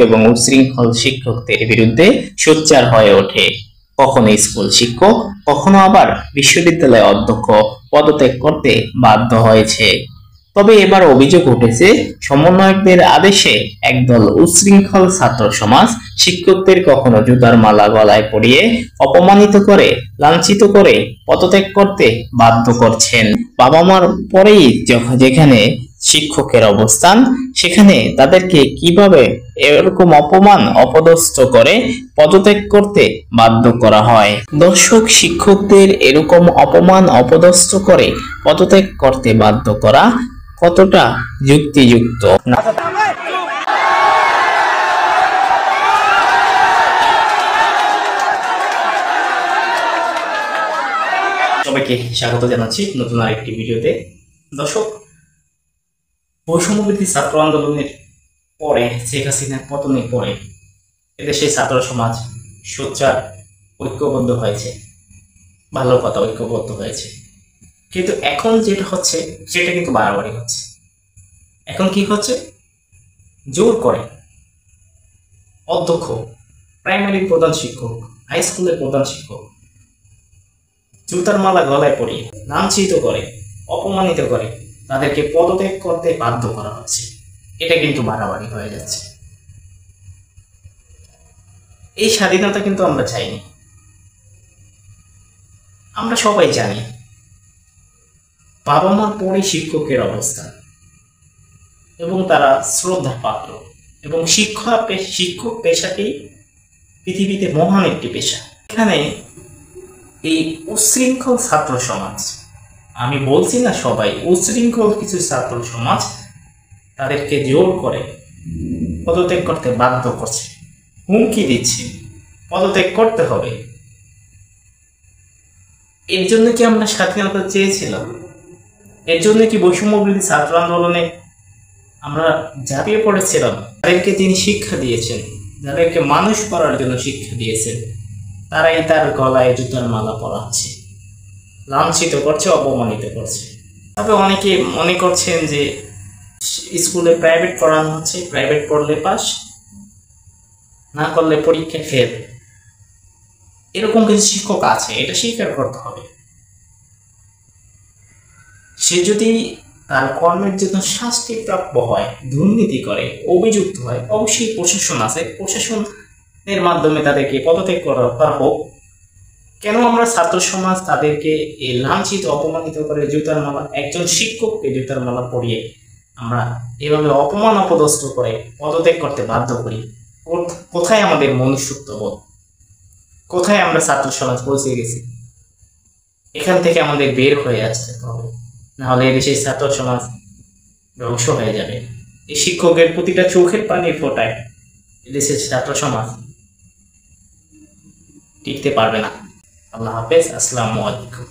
এবং উচ্ছৃঙ্খল শিক্ষকদের বিরুদ্ধে সোচ্চার হয়ে ওঠে। কখনো স্কুল শিক্ষক, কখনো আবার বিশ্ববিদ্যালয় অধ্যক্ষ পদত্যাগ করতে বাধ্য হয়েছে। তবে এবার অভিযোগ উঠেছে, সমন্বয়কদের আদেশে একদল উচ্ছৃঙ্খল ছাত্র সমাজ শিক্ষকদের কখনো জুতার মালা গলায় পরিয়ে অপমানিত করে, লাঞ্ছিত করে পদত্যাগ করতে বাধ্য করছেন। বাবা মার পরেই যেখানে শিক্ষকের অবস্থান, সেখানে তাদেরকে কিভাবে এরকম অপমান অপদস্থ করে পদত্যাগ করতে বাধ্য করা হয়। দর্শক, শিক্ষকদের এরকম অপমান অপদস্থ করে পদত্যাগ করতে বাধ্য করা কতটা যুক্তিযুক্ত? সবাইকে স্বাগত জানাচ্ছি নতুন আরেকটি ভিডিওতে। দর্শক, বৈষম্যবিরোধী ছাত্র আন্দোলনের পরে, শেখ হাসিনার পতনের পরে এদেশে ছাত্র সমাজ সোচ্চার ঐক্যবদ্ধ হয়েছে। ভালো কথা, ঐক্যবদ্ধ হয়েছে। কিন্তু এখন যেটা হচ্ছে সেটা কিন্তু বাড়াবাড়ি হচ্ছে। এখন কি হচ্ছে? জোর করে অধ্যক্ষ, প্রাইমারির প্রধান শিক্ষক, হাই স্কুলের প্রধান শিক্ষক জুতার মালা গলায় পরিয়ে লাঞ্ছিত করে, অপমানিত করে তাদেরকে পদত্যাগ করতে বাধ্য করা হচ্ছে। এটা কিন্তু বাড়াবাড়ি হয়ে যাচ্ছে। এই স্বাধীনতা কিন্তু আমরা চাইনি। আমরা সবাই জানি বাবা মার পরে শিক্ষকের অবস্থান, এবং তারা শ্রদ্ধা পাত্র, এবং শিক্ষক পেশাটি পৃথিবীতে মহান একটি পেশা। এখানে এই উচ্ছৃঙ্খল ছাত্র সমাজ, আমি বলছি না সবাই, উচ্ছৃঙ্খল কিছু ছাত্র সমাজ তাদেরকে জোর করে পদত্যাগ করতে বাধ্য করছে, হুমকি দিচ্ছে পদত্যাগ করতে হবে। এর জন্য কি আমরা স্বাধীনতা চেয়েছিলাম? এর জন্য কি বৈষম্যবিরোধী ছাত্র আন্দোলনে আমরা ঝাঁপিয়ে পড়েছিলাম? তাদেরকে তিনি শিক্ষা দিয়েছেন, যাদেরকে মানুষ করার জন্য শিক্ষা দিয়েছেন, তারাই তার গলায় জুতার মালা পরাচ্ছে, লাঞ্ছিত করছে, অপমানিত করছে। তবে অনেকে মনে করছেন যে স্কুলে প্রাইভেট পড়ানো হচ্ছে, প্রাইভেট পড়লে পাস, না করলে পরীক্ষা ফেল। এরকম কিছু শিক্ষক আছে, এটা স্বীকার করতে হবে। সে যদি তার কর্মের জন্য শাস্তি প্রাপ্য হয়, দুর্নীতি করে, অভিযুক্ত হয়, অবশ্যই প্রশাসন আছে, প্রশাসনের মাধ্যমে তাদেরকে পদত্যাগ করা হোক। কেন আমরা ছাত্র সমাজ তাদেরকে এই লাঞ্ছিত, অপমানিত করে জুতার মালা, একজন শিক্ষককে জুতার মালা পরিয়ে আমরা এভাবে অপমান অপদস্থ করে পদত্যাগ করতে বাধ্য করি? কোথায় আমাদের মনুষ্যত্ব বোধ? কোথায় আমরা ছাত্র সমাজ পৌঁছে গেছি? এখান থেকে আমাদের বের হয়ে আসতে হবে, নাহলে এদেশের ছাত্র সমাজ ধ্বংস হয়ে যাবে। এই শিক্ষকের প্রতিটা চোখের পানির ফোঁটায় এদেশের ছাত্র সমাজ টিকতে পারবে না। আল্লাহ হাফেজ, আসসালামু আলাইকুম।